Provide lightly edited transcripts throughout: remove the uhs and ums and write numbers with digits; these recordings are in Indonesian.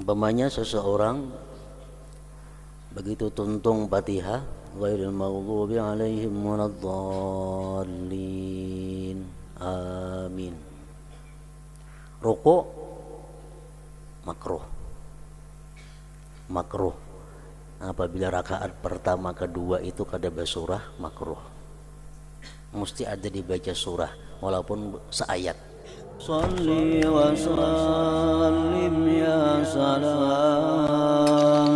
Umpamanya seseorang begitu tuntung Fatihah, ghairil maghdubi alaihim waladdallin, amin. Rukuk makruh. Makruh. Apabila rakaat pertama kedua itu kada bersurah, makruh. Mesti ada dibaca surah walaupun seayat. Shalli wa sallim ya salam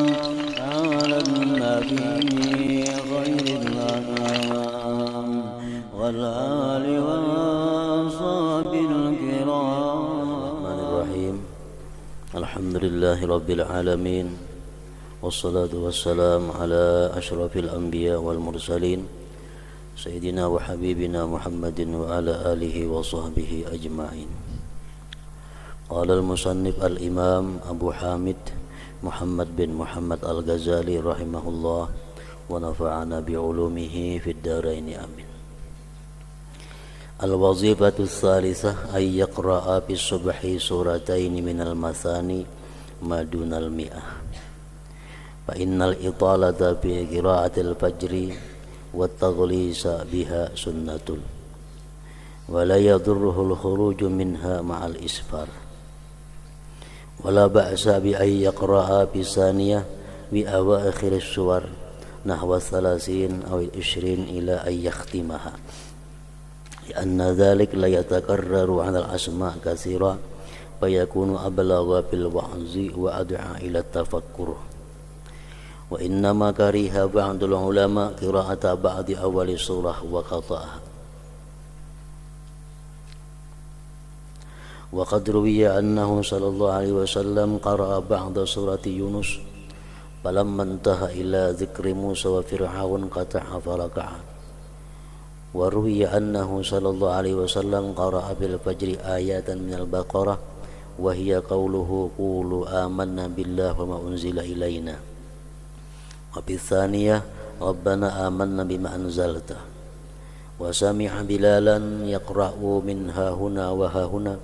ala nabi khairil anam wal ali wa sahbil kiram. Bismillahirrahmanirrahim. Alhamdulillahi rabbil alamin. Wassalatu wassalamu ala asyrafil anbiya wal mursalin Sayyidina wa habibina Muhammadin wa ala alihi wa sahbihi ajma'in. Qala al-musannif al-imam Abu Hamid Muhammad bin Muhammad al-Ghazali rahimahullah wa nafa'ana bi'ulumihi fid daraini amin. Al-wazifatu ats-tsalisah ay yaqra'a bis subhi suratayn minal masani madunal mi'ah. Fa innal italata bi qira'atil fajri wa taghlisa biha sunnatul wa la yadurruhu al-khuruju minha ma'al isfar wa la ba'sa bi ay yaqra'a bi saniyah bi awakhir as-suwar nahwa 30 aw 20 ila ay yakhtimaha lianna dhalik la yatakarraru 'ala al-asma' katsira fa yakunu ablagha bil wa'zi wa ad'a ila tafakkur. Wa innama kariha ba'dul ulama qira'ata ba'di awali surah wa qata'aha. Wa qad ruwiya annahu sallallahu alaihi wasallam qara'a ba'da surati Yunus falamma intaha ila dzikri Musa wa Fir'aun qata'a faraka'a. Wa ruwiya annahu sallallahu alaihi wasallam qara'a bil fajri ayatan minal Baqarah wa hiya qawluhu qulu amanna billahi wa ma unzila ilaina. Wabi tsaniyah Rabbana amanna bima anzalta wa sami'a Bilalan yaqra'u min hahuna wa hahuna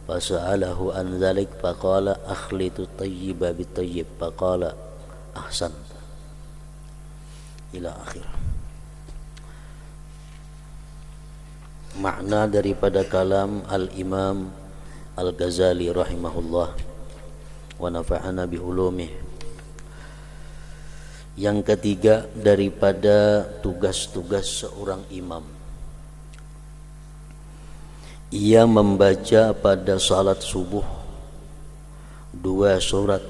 fasa'alahu an dzalik faqala akhlitu tayyiba bitayyib faqala ahsan ila akhir. Makna daripada kalam al-Imam al-Ghazali rahimahullah wa nafa'ana bi ulumih. Yang ketiga daripada tugas-tugas seorang imam, ia membaca pada salat subuh dua surah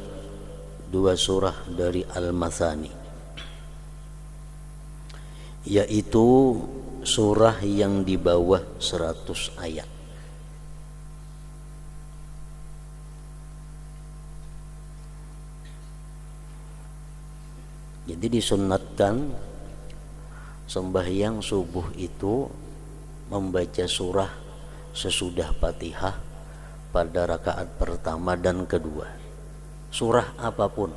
dari Al-Mathani, yaitu surah yang di bawah 100 ayat. Jadi disunnatkan sembahyang subuh itu membaca surah sesudah Fatihah pada rakaat pertama dan kedua. Surah apapun,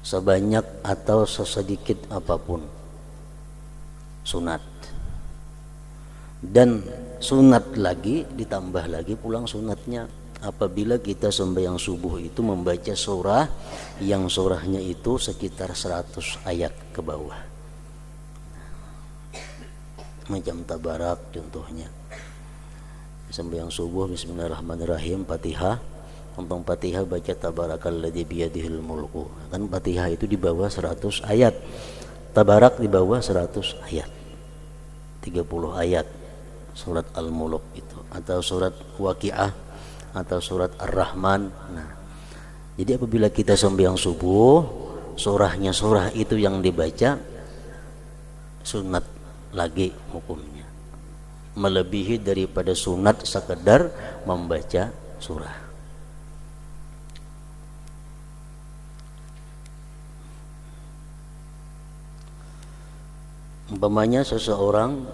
sebanyak atau sesedikit apapun, sunat. Dan sunat lagi, ditambah lagi pulang sunatnya apabila kita sembahyang subuh itu membaca surah yang surahnya itu sekitar 100 ayat ke bawah, macam Tabarak contohnya. Sembahyang subuh bismillahirrahmanirrahim, Fatihah, untung Fatihah baca tabarakalladzi biyadihil mulku, kan Fatihah itu di bawah 100 ayat, Tabarak di bawah 100 ayat, 30 ayat surat Al-Mulk itu, atau surat Waqiah atau surat Ar-Rahman. Nah, jadi apabila kita sembahyang subuh, surahnya surah itu yang dibaca, sunat lagi hukumnya, melebihi daripada sunat sekedar membaca surah. Umpamanya seseorang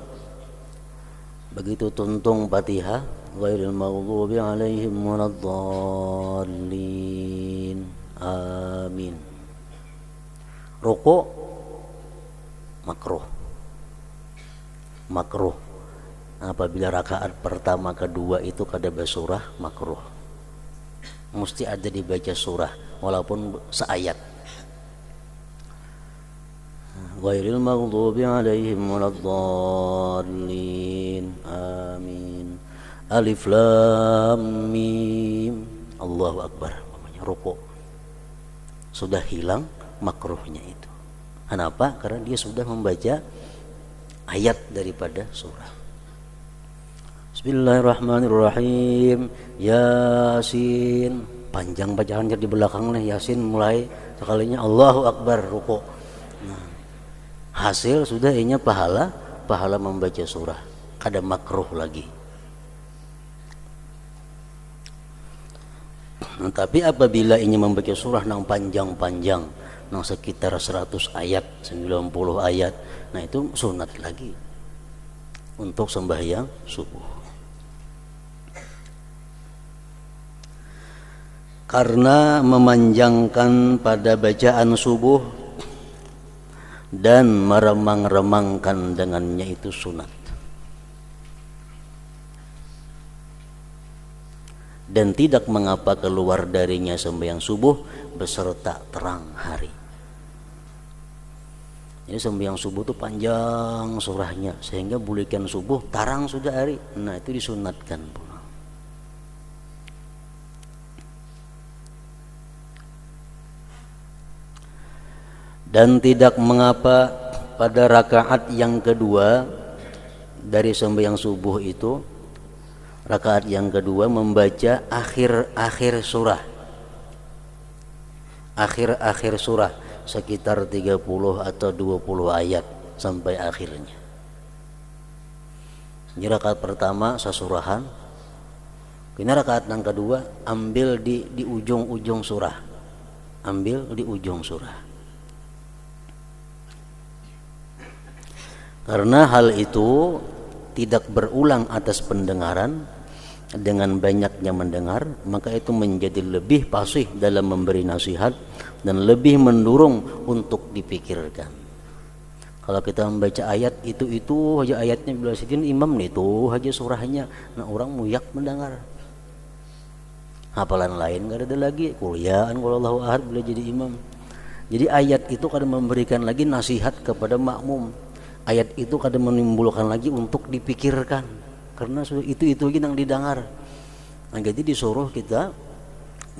begitu tuntung Fatihah, ghairil maghdubi alaihim waladdallin, amin. Rukuk makruh. Makruh. Apabila rakaat pertama kedua itu kada bersurah, makruh. mesti ada dibaca surah walaupun seayat. Ghairil maghdubi alaihim waladdallin. Amin. Alif lam mim. Allahu akbar. Namanya rukuk. Sudah hilang makruhnya itu. Kenapa? Karena dia sudah membaca ayat daripada surah. Bismillahirrahmanirrahim. Yasin. Panjang bacaannya di belakang nih. Yasin mulai sekalinya Allahu akbar rukuk. Nah, hasil sudah inya pahala membaca surah. Kada makruh lagi. Nah, tapi apabila ingin membaca surah yang panjang-panjang, yang sekitar 100 ayat, 90 ayat, nah itu sunat lagi untuk sembahyang subuh. Karena memanjangkan pada bacaan subuh dan meremang-remangkan dengannya itu sunat. Dan tidak mengapa keluar darinya sembahyang subuh beserta terang hari. Jadi sembahyang subuh itu panjang surahnya sehingga bulikan subuh tarang sudah hari. Nah itu disunatkan. Dan tidak mengapa pada rakaat yang kedua dari sembahyang subuh itu, rakaat yang kedua membaca akhir surah. Akhir surah sekitar 30 atau 20 ayat sampai akhirnya. Ini rakaat pertama sasurahan. Ini rakaat yang kedua ambil di ujung-ujung surah. Ambil di ujung surah. Karena hal itu tidak berulang atas pendengaran, dengan banyaknya mendengar, maka itu menjadi lebih fasih dalam memberi nasihat dan lebih mendorong untuk dipikirkan. Kalau kita membaca ayat itu aja ayatnya bila sidin imam itu aja surahnya, nah orang muyak mendengar. Hafalan lain enggak ada lagi, kuliahan kalau Allahu ahad bila jadi imam. Jadi ayat itu kadang memberikan lagi nasihat kepada makmum. Ayat itu kadang menimbulkan lagi untuk dipikirkan. Karena itu yang didengar. Nah, jadi disuruh kita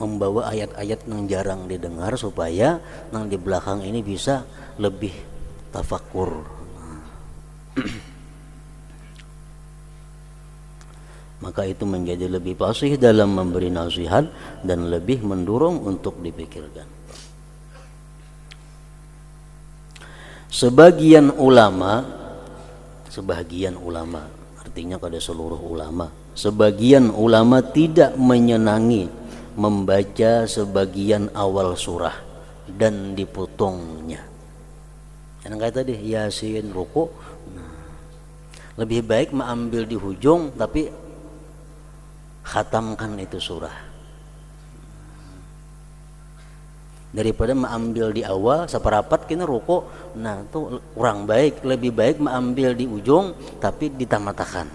membawa ayat-ayat yang jarang didengar supaya yang di belakang ini bisa lebih tafakur. Maka itu menjadi lebih fasih dalam memberi nasihat dan lebih mendorong untuk dipikirkan. Sebagian ulama artinya pada seluruh ulama, sebagian ulama tidak menyenangi membaca sebagian awal surah dan dipotongnya. Yang kayak tadi Yasin, ruku, lebih baik mengambil di ujung tapi khatamkan itu surah daripada mengambil di awal seperapat kena ruku. Nah itu kurang baik, lebih baik mengambil di ujung tapi ditamatakan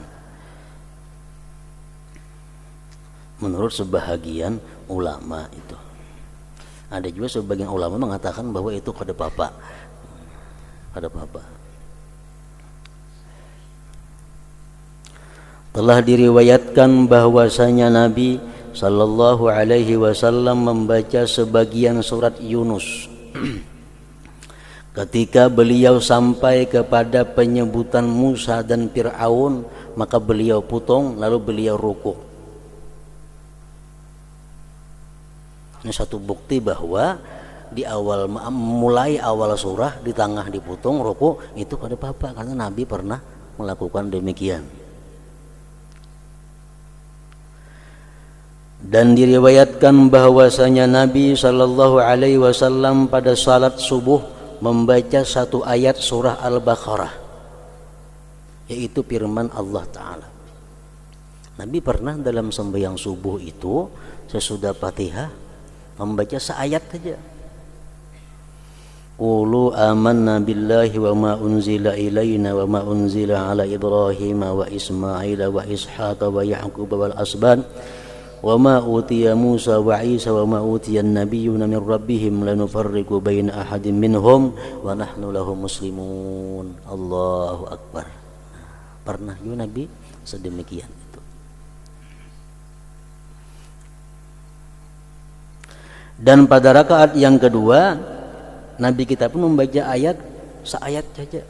menurut sebahagian ulama. Itu ada juga sebagian ulama mengatakan bahwa itu kada apa-apa. Telah diriwayatkan bahwasanya Nabi sallallahu alaihi wasallam membaca sebagian surat Yunus ketika beliau sampai kepada penyebutan Musa dan Fir'aun, maka beliau potong lalu beliau rukuk. Ini satu bukti bahwa di awal mulai awal surah, di tengah dipotong rukuk, itu kada apa-apa karena Nabi pernah melakukan demikian. Dan diriwayatkan bahwasanya Nabi sallallahu alaihi wasallam pada salat subuh membaca satu ayat surah Al-Baqarah, yaitu firman Allah Ta'ala. Nabi pernah dalam sembahyang subuh itu sesudah Fatihah membaca seayat saja. Qulu amanna billahi wa ma unzila ilaina wa ma unzila ala Ibrahim wa Ismail wa Ishaq wa Ya'qub wal asban wa ma utiya Musa wa Isa wa ma utiya an-nabiyyuna min rabbihim la nufarriqu baina ahadin minhum wa nahnu lahu muslimun. Allahu akbar. Pernah juga Nabi sedemikian itu. Dan pada rakaat yang kedua Nabi kita pun membaca ayat seayat saja.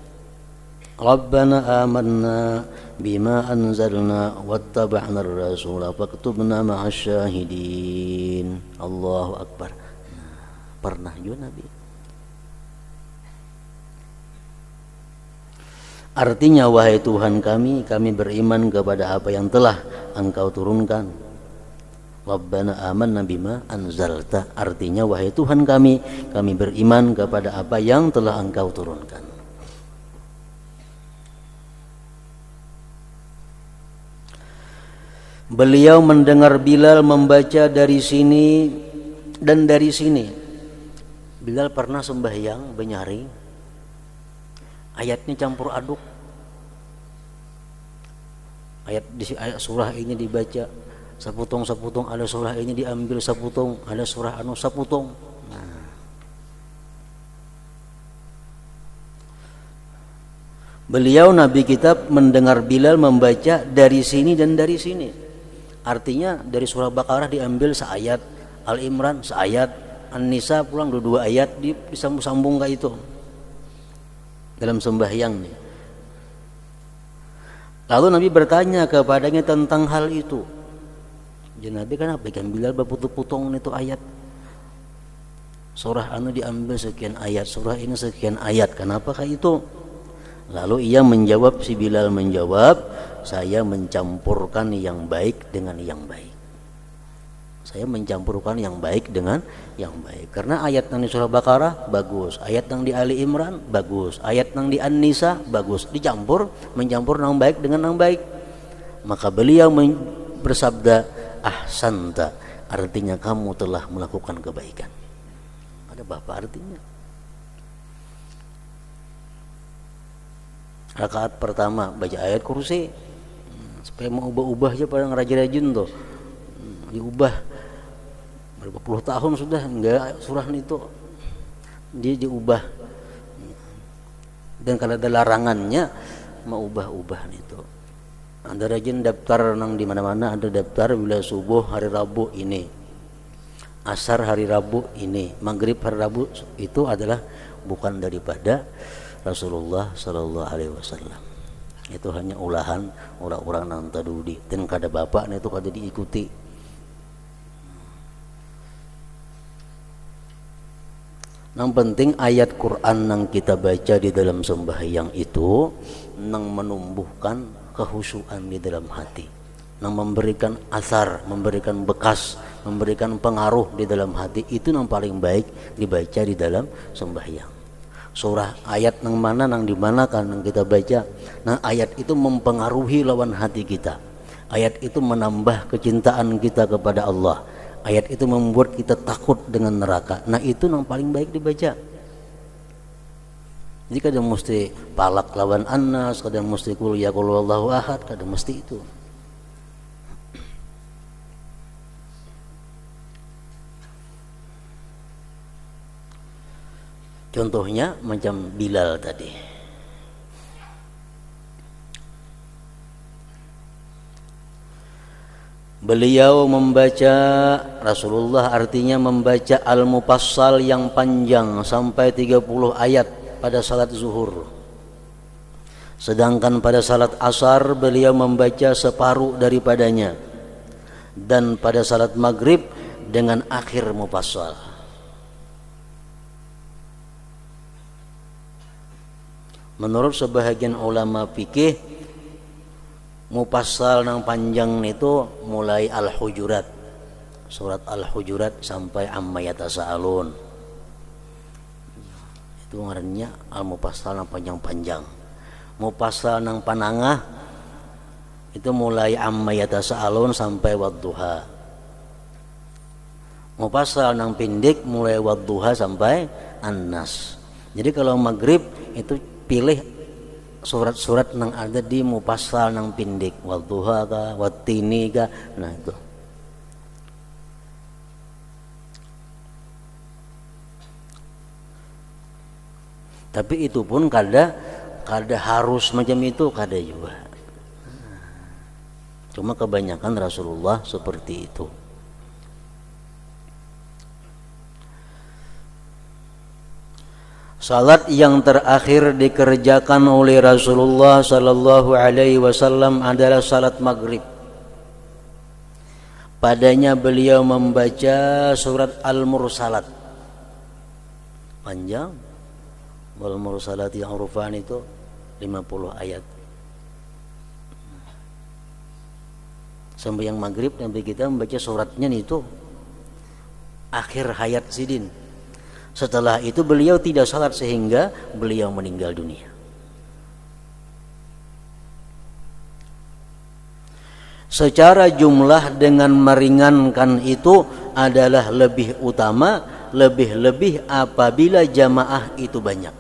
Rabbana amanna bima anzalna wattaba'na ar-rasula faktubna ma'asy syahidin. Allahu akbar. Pernah juga Nabi. Artinya wahai Tuhan kami beriman kepada apa yang telah Engkau turunkan. Rabbana amanna bima anzalta. Artinya wahai Tuhan kami beriman kepada apa yang telah Engkau turunkan. Beliau mendengar Bilal membaca dari sini dan dari sini. Bilal pernah sembahyang benyaring, ayatnya campur aduk. Ayat surah ini dibaca saputung, ada surah ini diambil saputung, ada surah saputung. Nah. Beliau Nabi kita mendengar Bilal membaca dari sini dan dari sini. Artinya dari surah Baqarah diambil seayat, Al-Imran seayat, An-Nisa pulang dua ayat disambung ke itu dalam sembahyang nih. Lalu Nabi bertanya kepadanya tentang hal itu. Jadi Nabi kenapa kan Bilal berputung-putung itu ayat. Surah anu diambil sekian ayat, surah ini sekian ayat. Kenapakah itu? Lalu ia menjawab, si Bilal menjawab, saya mencampurkan yang baik dengan yang baik. Saya mencampurkan yang baik dengan yang baik. Karena ayat yang di surah Baqarah bagus, ayat yang di Ali Imran bagus, ayat yang di An-Nisa bagus. Mencampur yang baik dengan yang baik. Maka beliau bersabda, ahsanta, artinya kamu telah melakukan kebaikan. Ada apa artinya? Rakaat pertama baca ayat kursi, supaya mau ubah-ubah aja pada ngerajin-rajin tuh, diubah berapa puluh tahun sudah enggak surah itu dia diubah. Dan kalau ada larangannya mau ubah-ubah itu. Ada rajin daftar nang di mana-mana, ada daftar bila subuh hari Rabu ini, asar hari Rabu ini, maghrib hari Rabu, itu adalah bukan daripada Rasulullah Sallallahu Alaihi Wasallam. Itu hanya ulahan orang-orang nang tadudi dan kada bapak itu kada diikuti. Yang penting ayat Quran yang kita baca di dalam sembahyang itu nang menumbuhkan kehusuan di dalam hati, nang memberikan asar, memberikan bekas, memberikan pengaruh di dalam hati, itu yang paling baik dibaca di dalam sembahyang. Surah ayat nang mana nang di mana kan nang kita baca, nah ayat itu mempengaruhi lawan hati kita. Ayat itu menambah kecintaan kita kepada Allah. Ayat itu membuat kita takut dengan neraka. Nah itu yang paling baik dibaca. Jadi kadang mesti palak lawan An-Nas, kadang mesti qul ya qul wallahu ahad, kadang mesti itu. Contohnya macam Bilal tadi. Beliau membaca, Rasulullah artinya membaca Al-Mufassal yang panjang sampai 30 ayat pada salat zuhur. Sedangkan pada salat asar beliau membaca separuh daripadanya. Dan pada salat maghrib dengan akhir Mufassal. Menurut sebahagian ulama fikih, Mufassal nang panjang itu mulai Al-Hujurat, surat Al-Hujurat sampai Amma Yatasaalun. Itu ngarannya Al-Mufassal nang panjang-panjang. Mufassal nang panangah itu mulai Amma Yatasaalun sampai Wadduha. Mufassal nang pendek mulai Wadduha sampai An-Nas. Jadi kalau maghrib itu pilih surat-surat yang ada di Mufassal yang pendek, Wadduha ka, Wattini ka, nah itu. Tapi itu pun kada harus macam itu, kada juga. Cuma kebanyakan Rasulullah seperti itu. Salat yang terakhir dikerjakan oleh Rasulullah sallallahu alaihi wasallam adalah salat maghrib. Padanya beliau membaca surat Al-Mursalat. Panjang. Al-Mursalat yang urufan itu 50 ayat. Sampai yang maghrib sampai kita membaca suratnya itu akhir hayat sidin. Setelah itu beliau tidak salat sehingga beliau meninggal dunia. Secara jumlah dengan meringankan itu adalah lebih utama, lebih-lebih apabila jamaah itu banyak.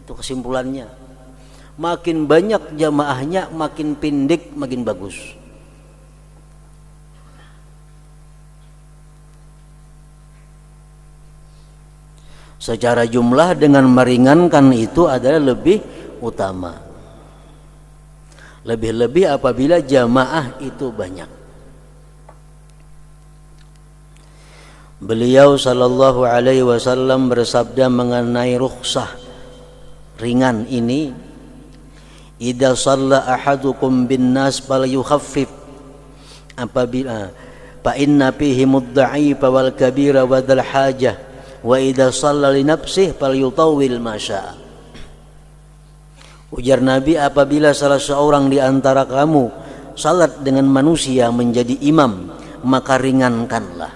Itu kesimpulannya. Makin banyak jamaahnya, makin pendek, makin bagus. Secara jumlah dengan meringankan itu adalah lebih utama. Lebih-lebih apabila jamaah itu banyak. Beliau sallallahu alaihi wasallam bersabda mengenai rukhsah ringan ini, idza shalla ahadukum bin nas falyukhaffif, apabila fa inna fihi mudda'ifa wal kabira wa dzal hajah wa idza shalla li nafsihi falyutawwil ma syaa. Ujar Nabi, apabila salah seorang di antara kamu salat dengan manusia menjadi imam, maka ringankanlah.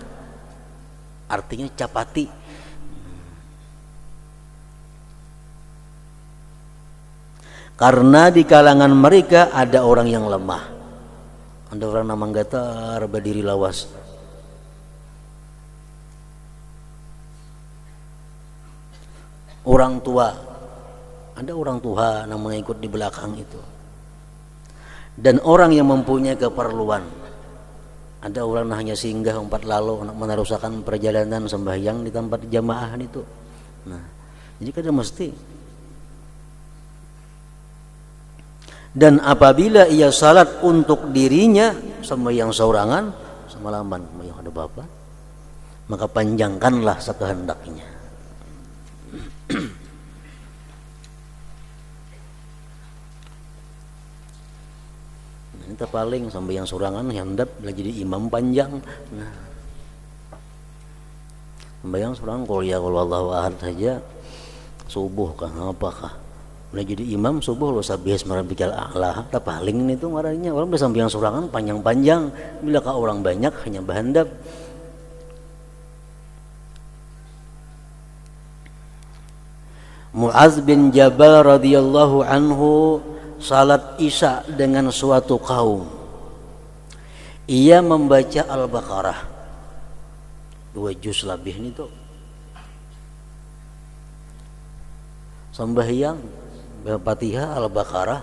Artinya capati. Karena di kalangan mereka ada orang yang lemah. Ada orang namang gatar berdiri lawas. Orang tua, ada orang tua yang mengikut di belakang itu, dan orang yang mempunyai keperluan. Ada orang hanya singgah umpat lalu meneruskan perjalanan sembahyang di tempat jamaah itu. Nah, jadi kada mesti. Dan apabila ia salat untuk dirinya sembahyang seorangan semalaman, sembahyang ada bapak, maka panjangkanlah sekehendaknya. Ini paling sampai yang sorangan handap lah jadi imam panjang. Nah, sembahyang sorangan kalau Allahu ahad saja subuh kah apakah udah jadi imam subuh lo sabihas marabikal a'la tak paling itu ngarannya orang udah sampai yang sorangan panjang-panjang, bila ka orang banyak hanya bahandap. Mu'adz bin Jabal radhiyallahu anhu salat Isya dengan suatu kaum. Ia membaca Al-Baqarah 2 juz lebih itu. Sembahyang Fatihah Al-Baqarah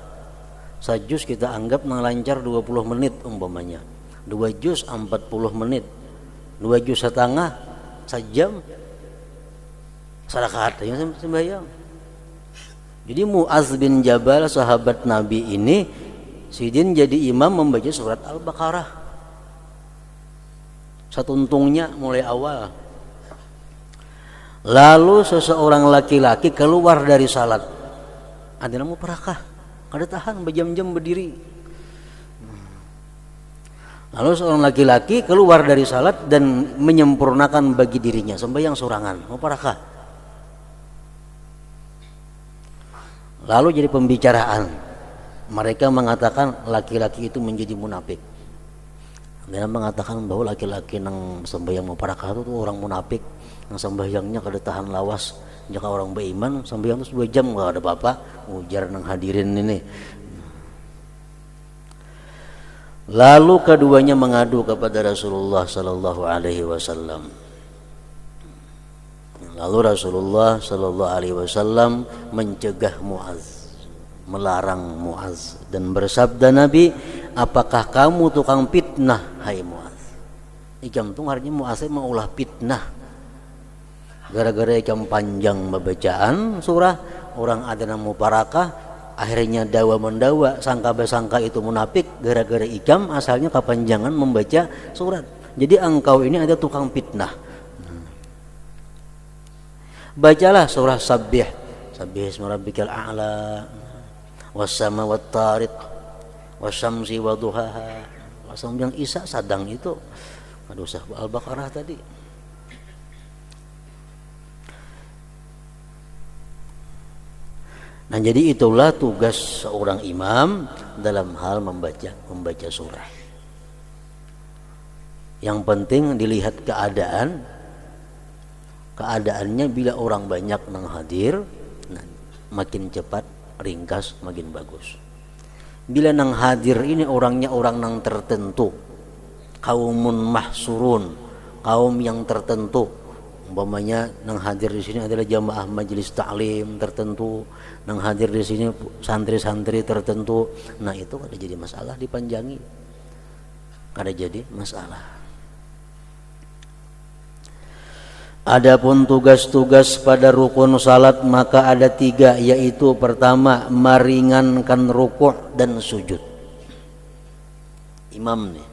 sajus kita anggap lancar 20 menit umpamanya. 2 juz 40 menit. 2 juz setengah sejam. Sarakaat yang sembahyang. Jadi Mu'adz bin Jabal sahabat Nabi ini sidin jadi imam membaca surat Al-Baqarah satuntungnya mulai awal. Lalu seseorang laki-laki keluar dari salat. Ada namu perakah, kada tahan berjam-jam berdiri. Lalu seorang laki-laki keluar dari salat dan menyempurnakan bagi dirinya sembahyang sorangan, mau parakah? Lalu jadi pembicaraan. Mereka mengatakan laki-laki itu menjadi munafik. Mereka mengatakan bahwa laki-laki yang sembahyang muparakah itu orang munafik, yang sembahyangnya kada tahan lawas. Jika orang beriman sembahyang itu 2 jam enggak ada apa-apa, ujar nang hadirin ini. Lalu keduanya mengadu kepada Rasulullah sallallahu alaihi wasallam. Lalu Rasulullah sallallahu alaihi wasallam mencegah Mu'adz, melarang Mu'adz dan bersabda Nabi, apakah kamu tukang fitnah hai Mu'adz? Ikam tu artinya Mu'adz maulah fitnah. Gara-gara ikam panjang bacaan surah, orang ada yang mubarakah, akhirnya dawa mendawa, sangka besangka itu munafik gara-gara ikam asalnya kepanjangan membaca surat. Jadi engkau ini ada tukang fitnah. Bacalah surah Sabbih, Sabbih isma rabbikal a'la, was-sama wat-tariq, wasyamsi wa duhaha. Langsung yang Isa sadang itu. Aduh, Al-Baqarah tadi. Nah, jadi itulah tugas seorang imam dalam hal membaca surah. Yang penting dilihat keadaannya. Bila orang banyak nang hadir, nah, makin cepat ringkas makin bagus. Bila nang hadir ini orangnya orang nang tertentu, kaumun mahsurun, kaum yang tertentu, umpamanya nang hadir di sini adalah jamaah majelis taklim tertentu, nang hadir di sini santri-santri tertentu, nah itu kada jadi masalah dipanjangi, kada jadi masalah. Adapun tugas-tugas pada rukun salat maka ada 3, yaitu pertama meringankan rukuk dan sujud. Imam nih,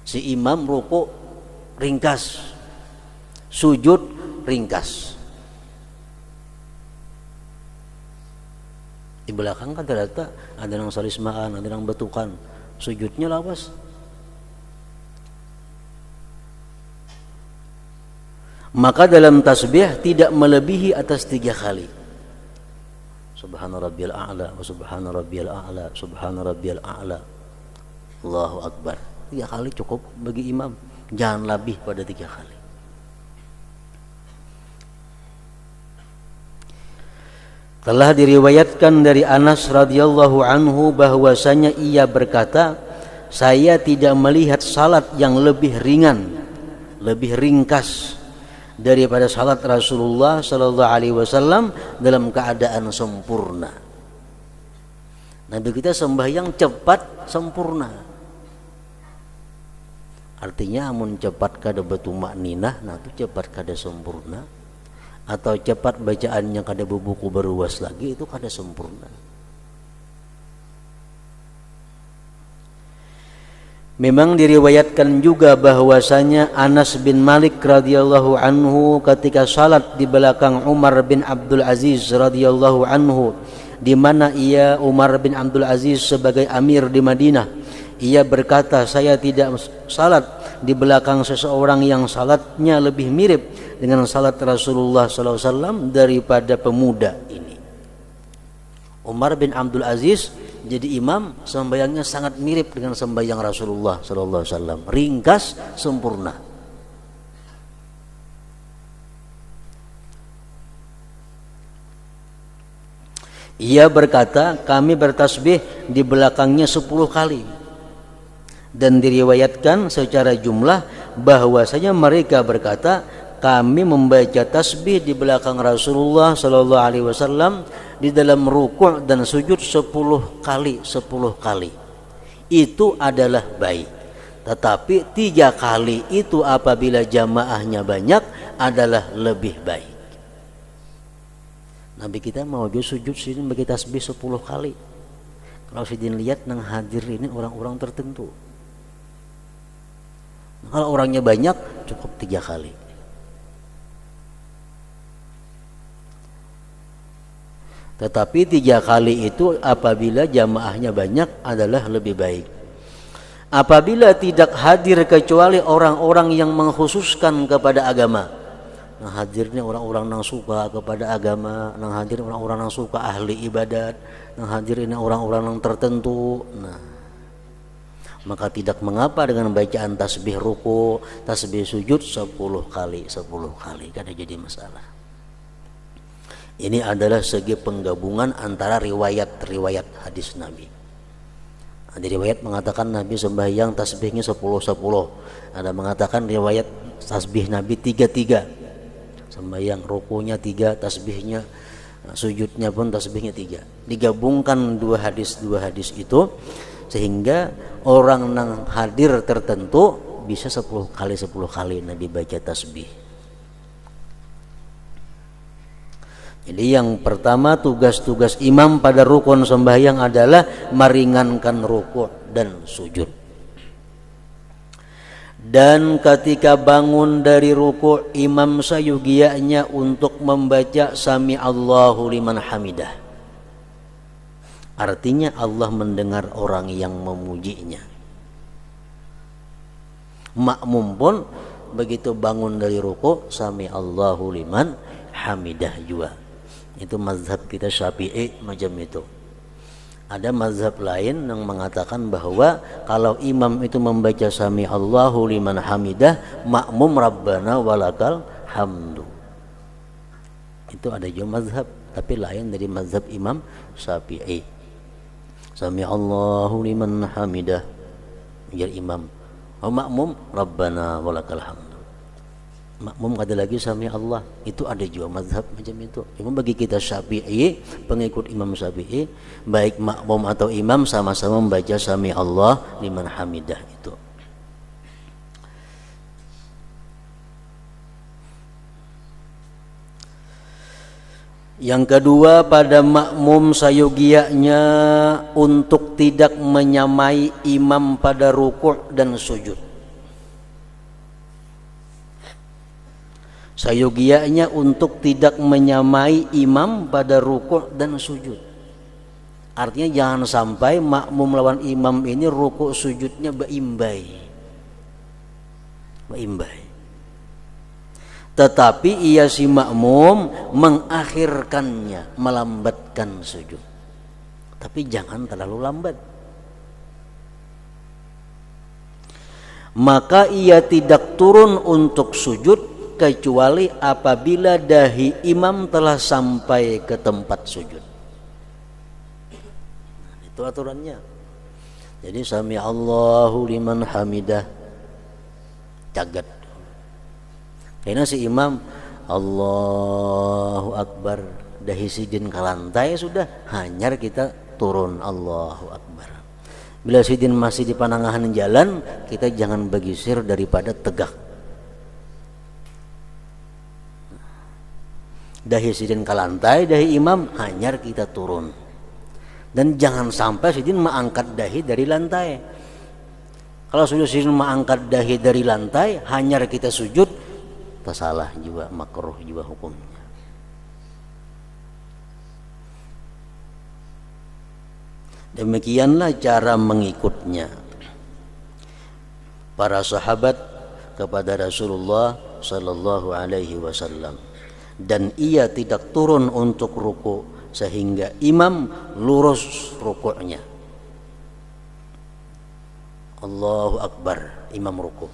si imam rukuk ringkas, sujud ringkas. Di belakang kan ternyata ada yang salismaan, ada yang betukan, sujudnya lawas. Maka dalam tasbih tidak melebihi atas 3 kali. Subhana rabbiyal a'la wa subhana rabbiyal a'la, subhana rabbiyal a'la, Allahu akbar. 3 kali cukup bagi imam, jangan lebih pada 3 kali. Telah diriwayatkan dari Anas radhiyallahu anhu bahwasanya ia berkata, saya tidak melihat salat yang lebih ringan, lebih ringkas daripada salat Rasulullah sallallahu alaihi wasallam dalam keadaan sempurna. Nabi kita sembahyang cepat sempurna. Artinya amun cepat kada betumakninah, nah itu cepat kada sempurna. Atau cepat bacaannya kada bebuku beruas lagi, itu kada sempurna. Memang diriwayatkan juga bahwasanya Anas bin Malik radhiyallahu anhu ketika salat di belakang Umar bin Abdul Aziz radhiyallahu anhu, di mana Umar bin Abdul Aziz sebagai amir di Madinah, ia berkata, saya tidak salat di belakang seseorang yang salatnya lebih mirip dengan salat Rasulullah sallallahu alaihi wasallam daripada pemuda ini. Umar bin Abdul Aziz jadi imam, sembahyangnya sangat mirip dengan sembahyang Rasulullah sallallahu alaihi wasallam, ringkas, sempurna. Ia berkata, kami bertasbih di belakangnya 10 kali. Dan diriwayatkan secara jumlah bahwasanya mereka berkata, kami membaca tasbih di belakang Rasulullah sallallahu alaihi wasallam di dalam rukuk dan sujud 10 kali. Itu adalah baik. Tetapi 3 kali itu apabila jamaahnya banyak adalah lebih baik. Nabi kita mau sujud sini bagi tasbih 10 kali. Kalau sidin lihat nang hadir ini orang-orang tertentu. Kalau orangnya banyak cukup 3 kali. Tetapi 3 kali itu apabila jamaahnya banyak adalah lebih baik. Apabila tidak hadir kecuali orang-orang yang mengkhususkan kepada agama. Nah, hadirnya orang-orang yang suka kepada agama, yang hadir orang-orang yang suka ahli ibadat, yang hadir ini orang-orang yang tertentu. Nah, maka tidak mengapa dengan bacaan tasbih ruku, tasbih sujud 10 kali, kada jadi masalah. Ini adalah segi penggabungan antara riwayat-riwayat hadis Nabi. Ada riwayat mengatakan Nabi sembahyang tasbihnya 10. Ada mengatakan riwayat tasbih Nabi 3. Sembahyang rukunya 3, tasbihnya, sujudnya pun tasbihnya 3. Digabungkan dua hadis itu sehingga orang yang hadir tertentu bisa 10 kali Nabi baca tasbih. Jadi yang pertama tugas-tugas imam pada rukun sembahyang adalah meringankan rukuk dan sujud. Dan ketika bangun dari rukuk, imam sayugianya untuk membaca Sami Allahu liman hamidah. Artinya Allah mendengar orang yang memujinya. Makmum pun begitu bangun dari rukuk, Sami Allahu liman hamidah juga. Itu mazhab kita Syafi'i macam itu. Ada mazhab lain yang mengatakan bahwa kalau imam itu membaca Sami Allahu liman hamidah, makmum Rabbana walakal hamdu. Itu ada juga mazhab, tapi lain dari mazhab Imam Syafi'i. Sami Allahu liman hamidah, menjadi imam. Makmum Rabbana walakal hamdu. Makmum ada lagi Sami Allah. Itu ada juga mazhab macam itu. Cuma bagi kita Syafi'i, pengikut Imam Syafi'i, baik makmum atau imam sama-sama membaca Sami Allah liman hamidah itu. Yang kedua, pada makmum sayogianya untuk tidak menyamai imam pada rukuk dan sujud. Sayogianya untuk tidak menyamai imam pada rukuk dan sujud. Artinya jangan sampai makmum lawan imam ini rukuk sujudnya beimbai. Tetapi ia si makmum mengakhirkannya, melambatkan sujud. Tapi jangan terlalu lambat. Maka ia tidak turun untuk sujud kecuali apabila dahi imam telah sampai ke tempat sujud. Itu aturannya. Jadi Sami Allahu liman hamidah, cagat. Karena si imam Allahu Akbar, dahi sidin ke lantai sudah, hanyar kita turun Allahu Akbar. Bila sidin masih di panangahan jalan, kita jangan bergeser daripada tegak. Dahi sidin ke lantai, dahi imam hanyar kita turun. Dan jangan sampai sidin mengangkat dahi dari lantai. Kalau sudah sidin mengangkat dahi dari lantai, hanyar kita sujud, tersalah juga, makruh juga hukumnya. Demikianlah cara mengikutnya para sahabat kepada Rasulullah sallallahu alaihi wasallam. Dan ia tidak turun untuk ruku sehingga imam lurus rukuknya. Allahu Akbar, imam ruku.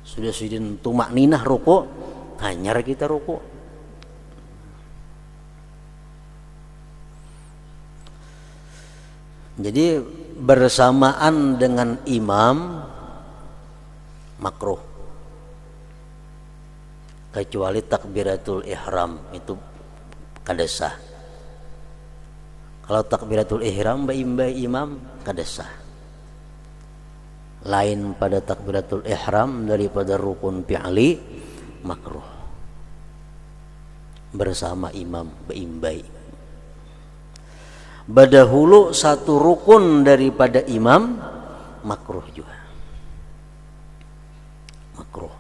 Sudah sidin tumak ninah ruku, hanyar kita ruku. Jadi bersamaan dengan imam makruh, kecuali takbiratul ihram itu kadesah. Kalau takbiratul ihram baimbai imam kadesah. Lain pada takbiratul ihram daripada rukun fi'li makruh. Bersama imam baimbai. Badahulu satu rukun daripada imam makruh juga. Makruh.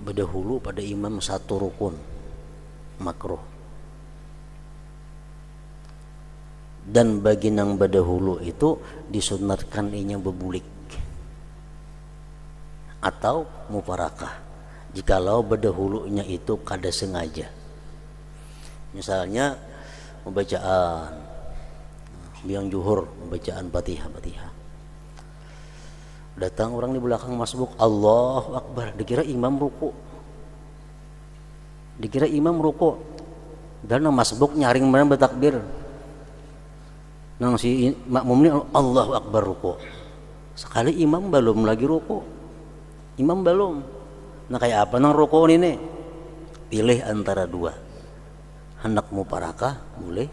Berdahulu pada imam satu rukun makruh. Dan bagi nang berdahulu itu disunatkan inya bebulik atau mufarakah jikalau berdahulunya itu kada sengaja. Misalnya pembacaan biang juhur, pembacaan Fatihah. Datang orang di belakang masbuk, Allahu Akbar, dikira imam ruku. Dan nang masbuk nyaring mana bertakbir. Nang si makmum ini Allahu Akbar ruku. Sekali imam belum lagi ruku. Imam belum. Nah kayak apa nang ruku ini? Pilih antara dua. Hendak muparakah boleh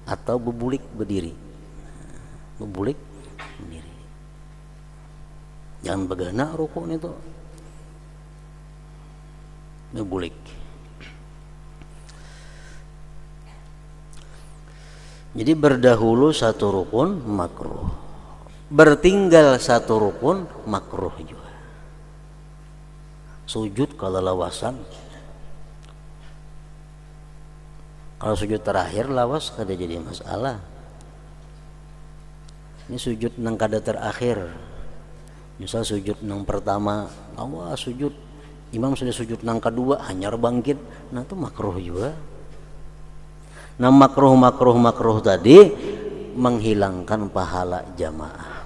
atau bebulik berdiri. Bebulik berdiri. Jangan begana rukuk itu. Ini bulik. Jadi berdahulu satu rukun makruh, bertinggal satu rukun makruh juga. Sujud kalau lawasan, kalau sujud terakhir lawas kada jadi masalah. Ini sujud nang kada terakhir, misal sujud nang pertama, awas sujud, imam sudah sujud nang kedua hanyar bangkit, nah itu makruh juga. Nah makruh tadi menghilangkan pahala jamaah,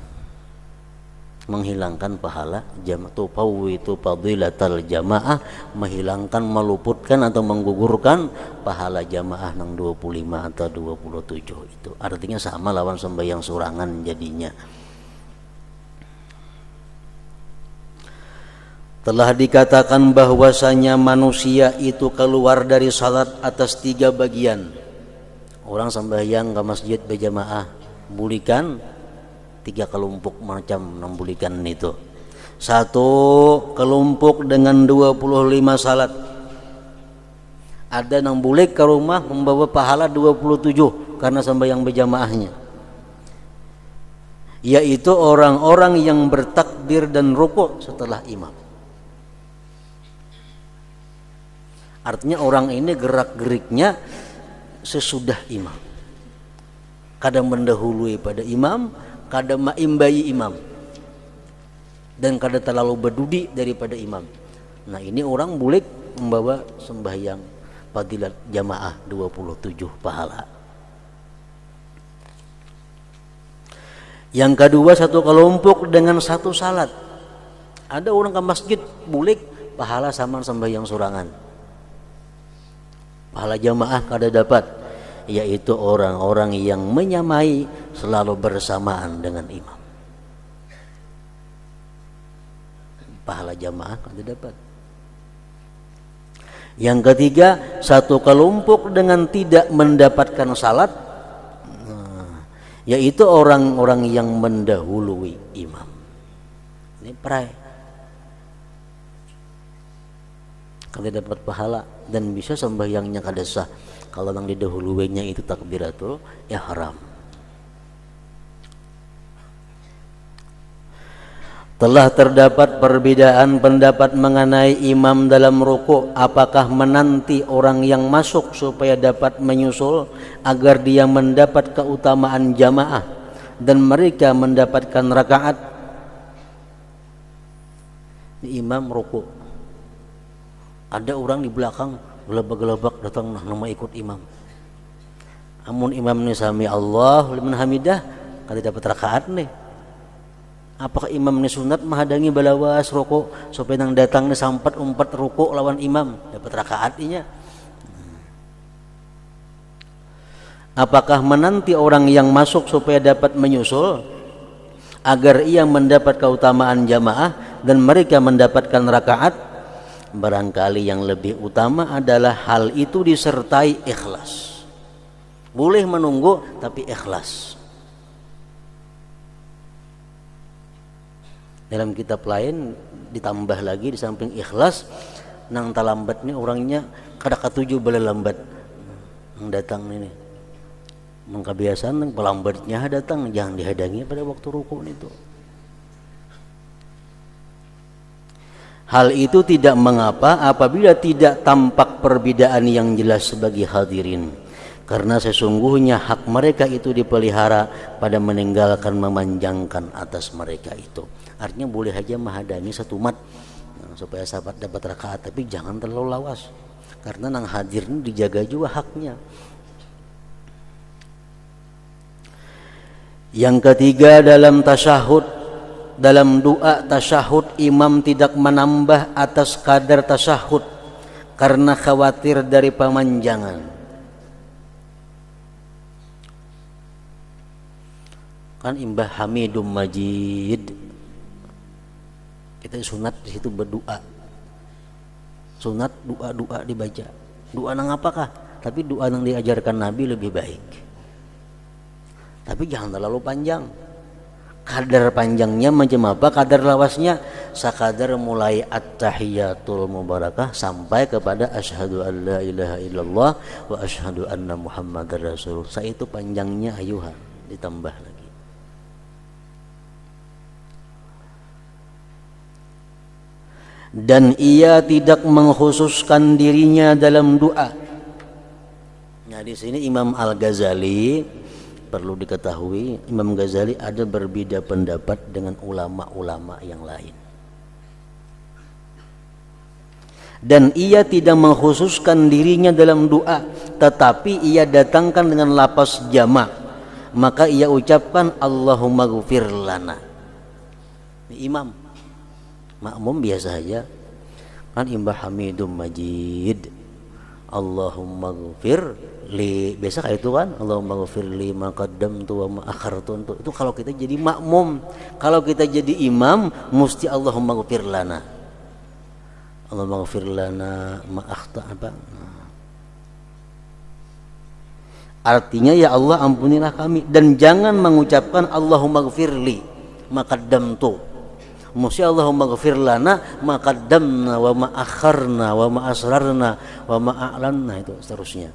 menghilangkan pahala jamaah, tupawwitu fadilatal jamaah, menghilangkan, meluputkan atau menggugurkan pahala jamaah nang 25 atau 27 itu. Artinya sama lawan sembahyang surangan jadinya. Telah dikatakan bahwasanya manusia itu keluar dari salat atas 3 bagian. Orang sembahyang ke masjid berjamaah, bulikan 3 kelompok macam nang bulikan itu. 1 kelompok dengan 25 salat. Ada nang bulik ke rumah membawa pahala 27 karena sembahyang berjamaahnya. Yaitu orang-orang yang bertakbir dan rukuk setelah imam. Artinya orang ini gerak-geriknya sesudah imam, kadang mendahului pada imam, kadang maimbai imam, dan kadang terlalu berdudi daripada imam. Nah ini orang bulik membawa sembahyang fadilat jamaah 27 pahala. Yang kedua, 1 kelompok dengan 1 salat. Ada orang ke masjid bulik pahala sama sembahyang surangan, pahala jamaah kada dapat, yaitu orang-orang yang menyamai selalu bersamaan dengan imam, pahala jamaah kada dapat. Yang ketiga, 1 kelompok dengan tidak mendapatkan salat, yaitu orang-orang yang mendahului imam. Ini perai, kada dapat pahala dan bisa sembahyangnya kada sah kalau yang didahuluinya itu takbiratul ihram. Telah terdapat perbedaan pendapat mengenai imam dalam rukuk, apakah menanti orang yang masuk supaya dapat menyusul agar dia mendapat keutamaan jamaah dan mereka mendapatkan rakaat. Imam rukuk, ada orang di belakang gelabak-gelabak datang nama ikut imam. Amun imam ni sami Allah liman hamidah kada dapat rakaat nih. Apakah imam ni sunat menghadangi balawas rukuk supaya nang datang ni sampat umpat rukuk lawan imam dapat rakaat inya? Apakah menanti orang yang masuk supaya dapat menyusul agar ia mendapat keutamaan jamaah dan mereka mendapatkan rakaat? Barangkali yang lebih utama adalah hal itu disertai ikhlas. Boleh menunggu tapi ikhlas. Dalam kitab lain ditambah lagi di samping ikhlas, nang talambatnya orangnya kada katuju bala lambat nang datang ini. Mengkebiasaan nang pelambatnya datang jangan dihadangi pada waktu rukuk itu. Hal itu tidak mengapa apabila tidak tampak perbedaan yang jelas sebagai hadirin, karena sesungguhnya hak mereka itu dipelihara pada meninggalkan memanjangkan atas mereka itu. Artinya boleh aja menghadani satu umat supaya sahabat dapat rakaat, tapi jangan terlalu lawas, karena nang hadir ini dijaga juga haknya. Yang ketiga, dalam tasyahud, dalam doa tasyahud imam tidak menambah atas kadar tasyahud karena khawatir dari pemanjangan. Kan imbah hamidum majid, kita sunat di situ berdoa, sunat doa dibaca. Doa nang apakah? Tapi doa yang diajarkan Nabi lebih baik. Tapi jangan terlalu panjang. Kadar panjangnya macam apa? Kadar lawasnya sakadar mulai at-tahiyatul mubarakah sampai kepada asyhadu an la ilaha illallah wa asyhadu anna muhammadar rasulullah. Itu panjangnya ayuhan, ditambah lagi. Dan ia tidak mengkhususkan dirinya dalam doa. Nah, di sini Imam Al-Ghazali, perlu diketahui, Imam Ghazali ada berbeda pendapat dengan ulama-ulama yang lain. Dan ia tidak mengkhususkan dirinya dalam doa, tetapi ia datangkan dengan lafaz jamak. Maka ia ucapkan Allahumma ghfir lana. Imam, makmum biasa aja kan, imbah hamidum majid, Allahumma ghfir li, biasa kayak itu kan, Allahumma ghfir li ma qaddamtu wa ma akhartu. Itu kalau kita jadi makmum. Kalau kita jadi imam mesti Allahumma ghfir lana, Allahumma ghfir lana ma akhta apa. Artinya ya Allah ampunilah kami, dan jangan mengucapkan Allahumma ghfir li ma qaddamtu. Mesti Allahumma ghfir lana ma qaddamna wa ma akharna wa ma asrarna wa ma a'lanna, itu seterusnya.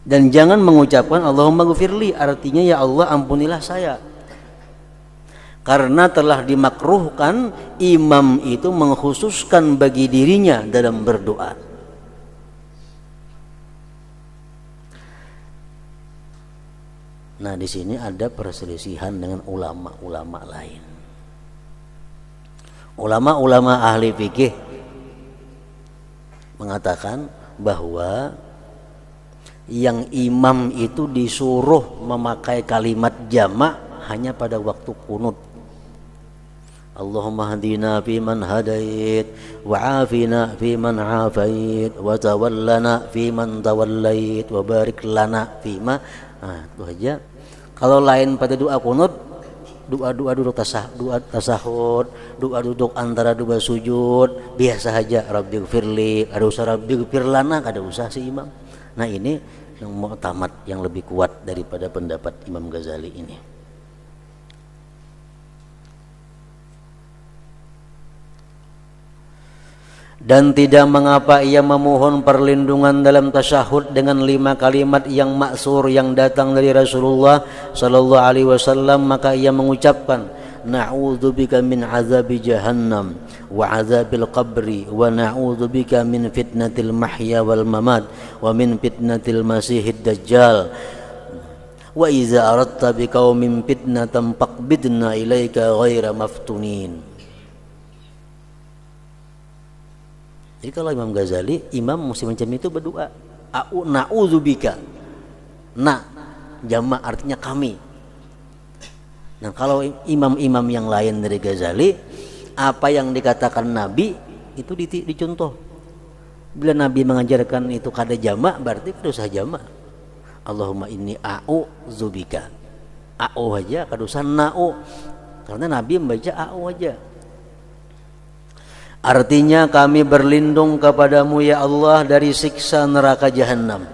Dan jangan mengucapkan Allahumma ghfirli, artinya ya Allah ampunilah saya. Karena telah dimakruhkan imam itu mengkhususkan bagi dirinya dalam berdoa. Nah, di sini ada perselisihan dengan ulama-ulama lain. Ulama-ulama ahli fikih mengatakan bahwa yang imam itu disuruh memakai kalimat jamak hanya pada waktu qunut. Allahumma hadina fi man hadait wa afina fi man afait wa tawallana fi man tawallait wa barik lana fi ma. Nah, itu aja. Kalau lain pada doa qunut, doa duduk tasahud, doa duduk antara dua sujud, biasa aja rabbighfirli, ada usah rabbighfir lana, ada usah si imam. Nah, ini yang mu'tamad, yang lebih kuat daripada pendapat Imam Ghazali ini. Dan tidak mengapa ia memohon perlindungan dalam tasyahud dengan 5 kalimat yang maksur yang datang dari Rasulullah sallallahu alaihi wasallam, maka ia mengucapkan na'udzubika min azabi jahannam wa azabil qabri wa na'udzubika min fitnatil mahya wal mamat wa min fitnatil masihid dajjal wa iza aradta biqaumin fitnatan faqbidna ilaika ghaira maftunin. Jadi kalau Imam Ghazali, imam mesti macam itu berdoa. Na'udzubika. Na jamak artinya kami. Nah, kalau imam-imam yang lain dari Ghazali, apa yang dikatakan Nabi itu dicontoh. Bila Nabi mengajarkan itu kada jamak, berarti kada usah jamak. Allahumma inni a'udzubika. A'u aja, kada usah na'u. Karena Nabi membaca a'u aja. Artinya kami berlindung kepadamu ya Allah dari siksa neraka jahanam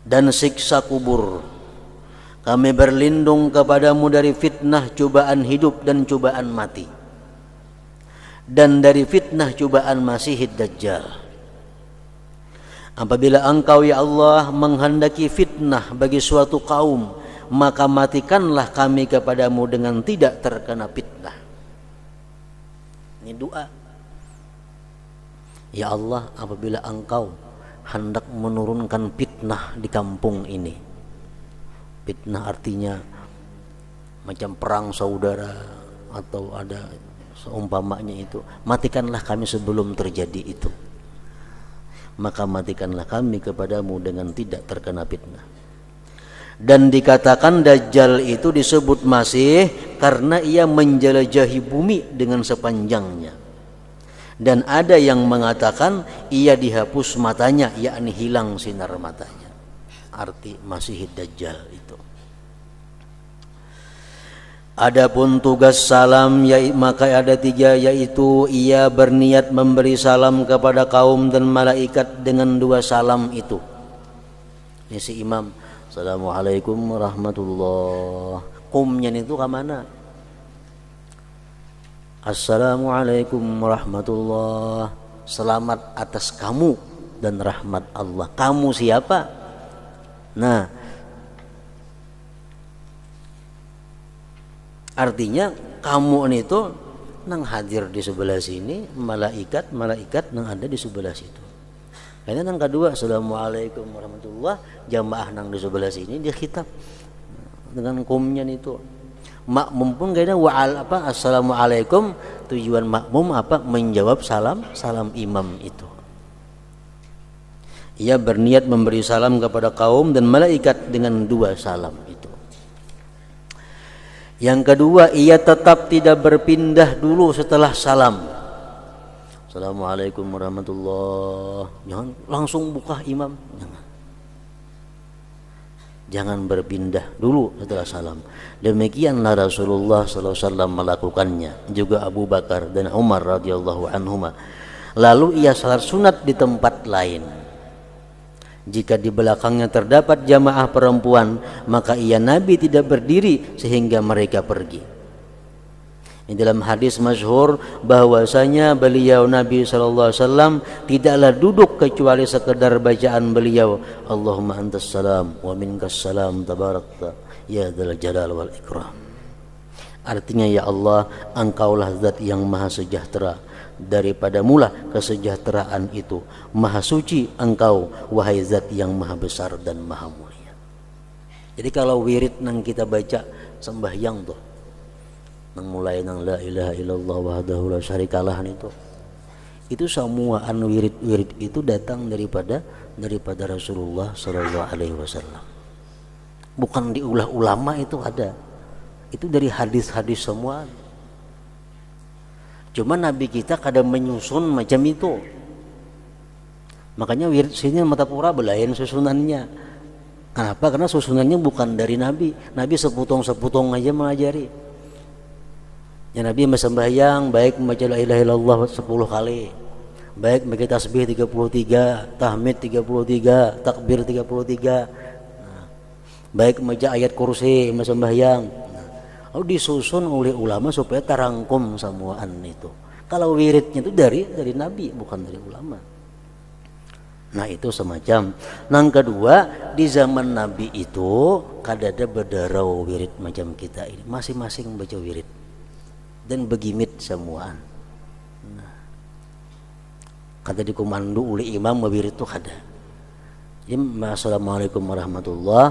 dan siksa kubur. Kami berlindung kepadamu dari fitnah cobaan hidup dan cobaan mati, dan dari fitnah cobaan Masihid Dajjal. Apabila engkau ya Allah menghendaki fitnah bagi suatu kaum, maka matikanlah kami kepadamu dengan tidak terkena fitnah. Ini doa. Ya Allah, apabila engkau hendak menurunkan fitnah di kampung ini, fitnah artinya macam perang saudara atau ada seumpamanya itu, matikanlah kami sebelum terjadi itu. Maka matikanlah kami kepadamu dengan tidak terkena fitnah. Dan dikatakan Dajjal itu disebut Masih karena ia menjelajahi bumi dengan sepanjangnya. Dan ada yang mengatakan ia dihapus matanya, yakni hilang sinar matanya. Arti Masih Dajjal itu. Adapun tugas salam maka ada 3, yaitu ia berniat memberi salam kepada kaum dan malaikat dengan 2 salam itu. Ini si imam, Assalamualaikum warahmatullah. Kumnya itu ke mana? Assalamualaikum warahmatullah. Selamat atas kamu dan rahmat Allah. Kamu siapa? Nah, artinya kamu itu nang hadir di sebelah sini, malaikat nang ada di sebelah situ. Karena nang kedua, Assalamualaikum warahmatullah, jamaah nang di sebelah sini dia khitab dengan kumnya itu. Makmum pun kayaknya Assalamualaikum, tujuan makmum apa? Menjawab salam imam itu. Ia berniat memberi salam kepada kaum dan malaikat dengan dua salam itu. Yang kedua, ia tetap tidak berpindah dulu setelah salam. Assalamualaikum warahmatullah. Jangan langsung buka imam. Jangan berpindah dulu setelah salam. Demikianlah Rasulullah SAW melakukannya, juga Abu Bakar dan Umar radhiyallahu anhuma. Lalu ia salat sunat di tempat lain. Jika di belakangnya terdapat jamaah perempuan, maka ia Nabi tidak berdiri sehingga mereka pergi. Ini dalam hadis masyhur bahwasanya beliau Nabi SAW tidaklah duduk kecuali sekedar bacaan beliau, Allahumma antas salam wa minkas salam tabarakta ya dzal jalal wal ikram. Artinya, ya Allah, engkaulah zat yang maha sejahtera, daripada mula kesejahteraan itu maha suci engkau, wahai zat yang maha besar dan maha mulia. Jadi kalau wirid nang kita baca sembahyang tuh, nang mulai nang la ilaha illallah wahdahu la syarikalah itu semua wirid itu datang daripada Rasulullah sallallahu alaihi wasallam. Bukan diulah ulama, itu ada. Itu dari hadis-hadis semua. Cuma Nabi kita kadang menyusun macam itu. Makanya wirid sini mata pura belain susunannya. Kenapa? Karena susunannya bukan dari Nabi. Nabi seputong-seputong aja mengajari. Ya, Nabi sembahyang baik membaca la ilaha illallah 10 kali, baik membaca tasbih 33, tahmid 33, takbir 33, baik membaca ayat kursi sembahyang. Lalu disusun oleh ulama supaya terangkum semuaan itu. Kalau wiridnya itu dari Nabi, bukan dari ulama. Nah, itu semacam. Yang kedua, di zaman Nabi itu kadada berdarau wirid macam kita ini, masing-masing membaca wirid dan begimit semuaan. Nah, kata dikomando oleh imam wirid itu kada. Jadi assalamualaikum warahmatullah,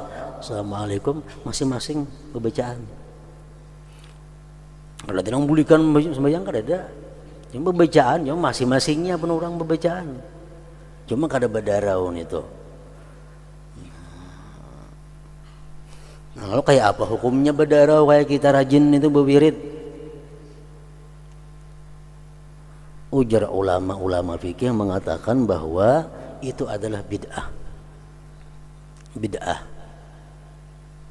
assalamualaikum, masing-masing pembacaan. Kalau tidak membulikan sembahyang kada ada. Yang pembacaan, yang masing-masingnya penuh orang pembacaan. Cuma kada berdarau itu. Nah, lalu kayak apa hukumnya berdarau kayak kita rajin itu berwirid? Ujar ulama-ulama fikih mengatakan bahwa itu adalah bid'ah. Bid'ah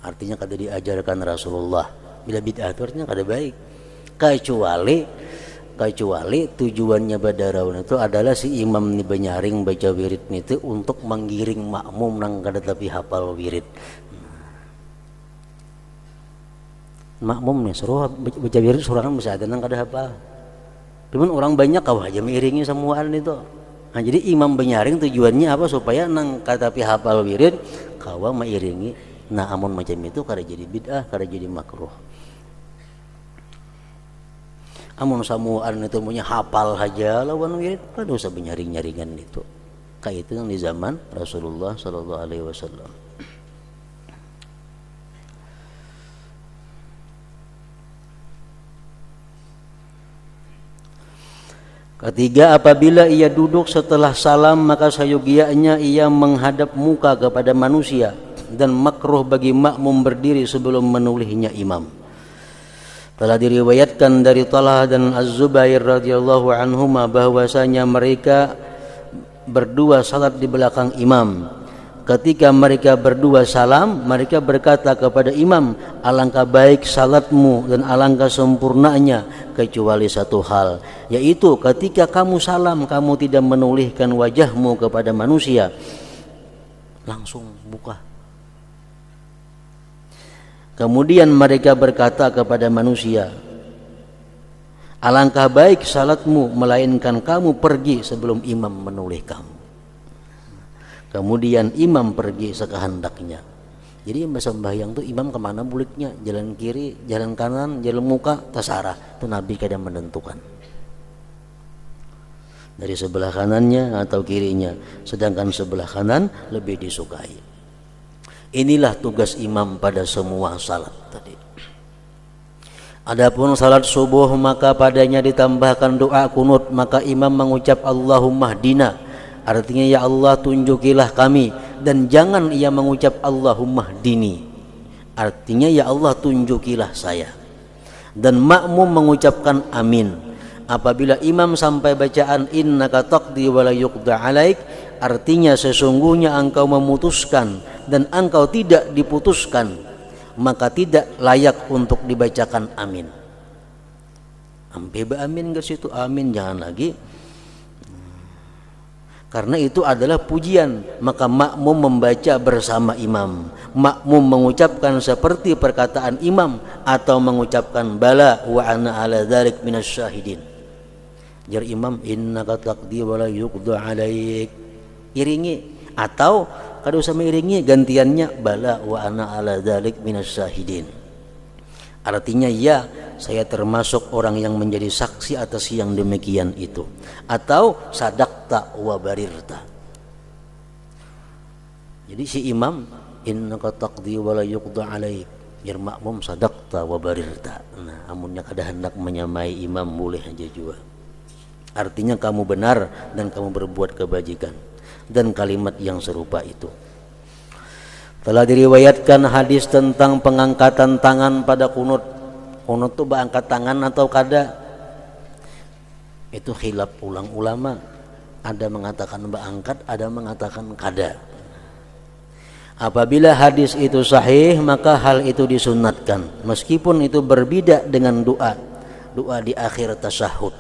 artinya kada diajarkan Rasulullah. Bila bid'ah itu artinya kada baik. Kecuali tujuannya badaraun itu adalah si imam ni benyaring baca wirid itu untuk menggiring makmum nang kada tapi hafal wirid. Makmum nih suruh baca wirid sorangan bisa ada nang kada hafal. Cuman orang banyak kau aja mengiringi semuaan itu. Nah, jadi imam benyaring tujuannya apa? Supaya nang kata pi hafal wirid kau mengiringi. Nah, amun macam itu kada jadi bid'ah, kada jadi makruh. Amun semuaan itu punya hafal aja lawan wirid, kada usah benyaring-nyaringan itu. Kayak itu yang di zaman Rasulullah sallallahu alaihi wasallam. Ketiga, apabila ia duduk setelah salam maka sayogianya ia menghadap muka kepada manusia dan makruh bagi makmum berdiri sebelum menolehnya imam. Telah diriwayatkan dari Talha dan Az-Zubair radhiyallahu anhuma bahwasanya mereka berdua salat di belakang imam. Ketika mereka berdua salam, mereka berkata kepada imam, alangkah baik salatmu dan alangkah sempurnanya, kecuali satu hal, yaitu ketika kamu salam, kamu tidak menolehkan wajahmu kepada manusia. langsung buka. Kemudian mereka berkata kepada manusia, alangkah baik salatmu, melainkan kamu pergi sebelum imam menoleh kamu. Kemudian imam pergi sekehendaknya. Jadi masa sembahyang tuh imam kemana buliknya, jalan kiri, jalan kanan, jalan muka, terserah. Itu Nabi kadang menentukan. Dari sebelah kanannya atau kirinya, sedangkan sebelah kanan lebih disukai. Inilah tugas imam pada semua salat tadi. Adapun salat subuh maka padanya ditambahkan doa kunut, maka imam mengucap Allahumma hdina, artinya ya Allah tunjukilah kami, dan jangan ia mengucap Allahumma hdini, artinya ya Allah tunjukilah saya. Dan makmum mengucapkan amin. Apabila imam sampai bacaan innaka taqdi wa la yuqda alaik, artinya sesungguhnya engkau memutuskan dan engkau tidak diputuskan, maka tidak layak untuk dibacakan amin. Sampai amin ke situ, amin jangan lagi. Karena itu adalah pujian, maka makmum membaca bersama imam. Makmum mengucapkan seperti perkataan imam atau mengucapkan bala wa ana ala dzalik minasyahidin. Jar imam innaka taqdi wa la yuqda alaik, iringi, atau kada usah mengiringi, gantiannya bala wa ana ala dzalik minasyahidin, artinya ya saya termasuk orang yang menjadi saksi atas yang demikian itu, atau sadaqta wa barirta. Jadi si imam innaka taqdi wa la yuqda alaik, jar makmum sadaqta wa barirta. Nah, amunnya kada hendak menyamai imam boleh aja juga, artinya kamu benar dan kamu berbuat kebajikan, dan kalimat yang serupa itu. Telah diriwayatkan hadis tentang pengangkatan tangan pada kunut. Kunut itu angkat tangan atau kada? Itu khilaf ulang ulama. Ada mengatakan angkat, ada mengatakan kada. Apabila hadis itu sahih, maka hal itu disunatkan, meskipun itu berbeda dengan doa di akhir tasyahud.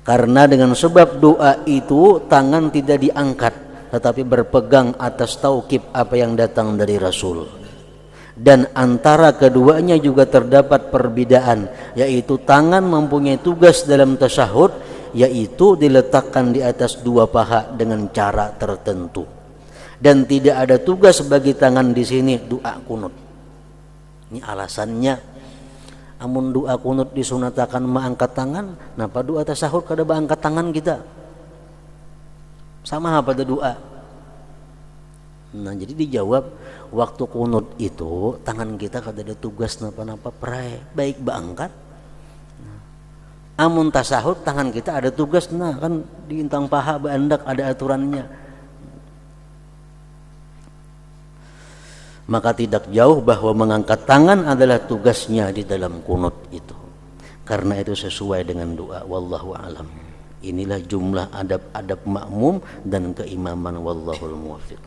Karena dengan sebab doa itu tangan tidak diangkat, tetapi berpegang atas taukib apa yang datang dari Rasul. Dan antara keduanya juga terdapat perbedaan, yaitu tangan mempunyai tugas dalam tasyahud, yaitu diletakkan di atas dua paha dengan cara tertentu. Dan tidak ada tugas bagi tangan di sini doa kunut. Ini alasannya. Amun doa kunut disunatakan mengangkat tangan, napa doa tasyahud kada angkat tangan kita? Sama pada doa. Nah, jadi dijawab waktu kunut itu tangan kita kada ada tugas napa-napa perai, baik beangkat. Amun tasyahud tangan kita ada tugas, nah kan diintang paha beandak ada aturannya. Maka tidak jauh bahwa mengangkat tangan adalah tugasnya di dalam kunut itu. Karena itu sesuai dengan doa, wallahu alam. Inilah jumlah adab-adab makmum dan keimaman, wallahul muwaffiq.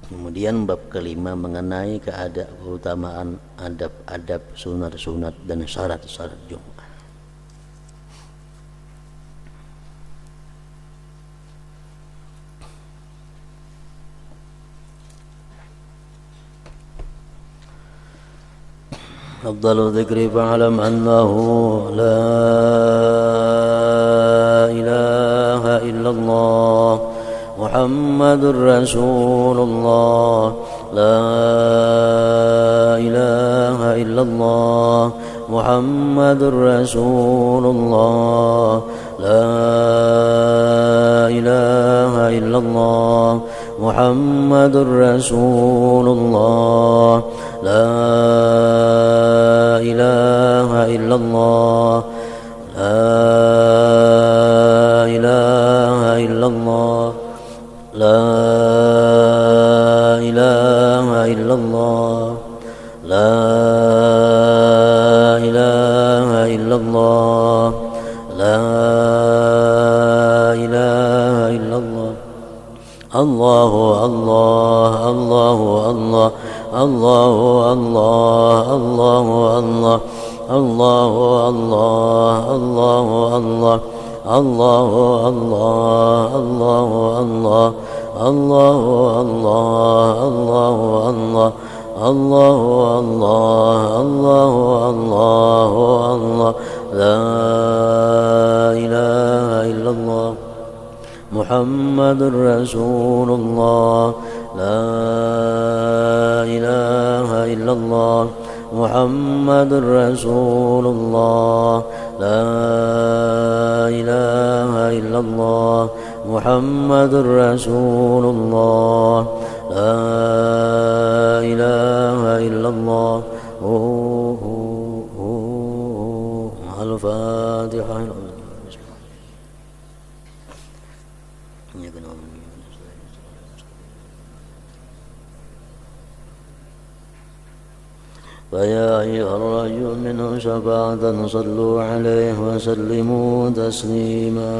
Kemudian bab kelima mengenai keutamaan adab-adab, sunat-sunat dan syarat-syarat Jumat. أفضل ذكر فاعلم أنه لا إله إلا الله محمد رسول الله لا إله إلا الله محمد رسول الله لا إله إلا الله محمد رسول الله لا إله إلا الله لا إله إلا الله لا إله إلا الله لا إله إلا الله لا إله إلا الله الله الله الله الله الله الله الله الله الله الله الله الله الله الله الله الله الله الله الله الله الله الله الله الله لا إله إلا الله محمد رسول الله لا إله إلا الله محمد رسول الله لا إله إلا الله محمد رسول الله لا إله إلا الله الفاتحة فيا أيها الرجل منه شفاعة صلوا عليه وسلموا تسليما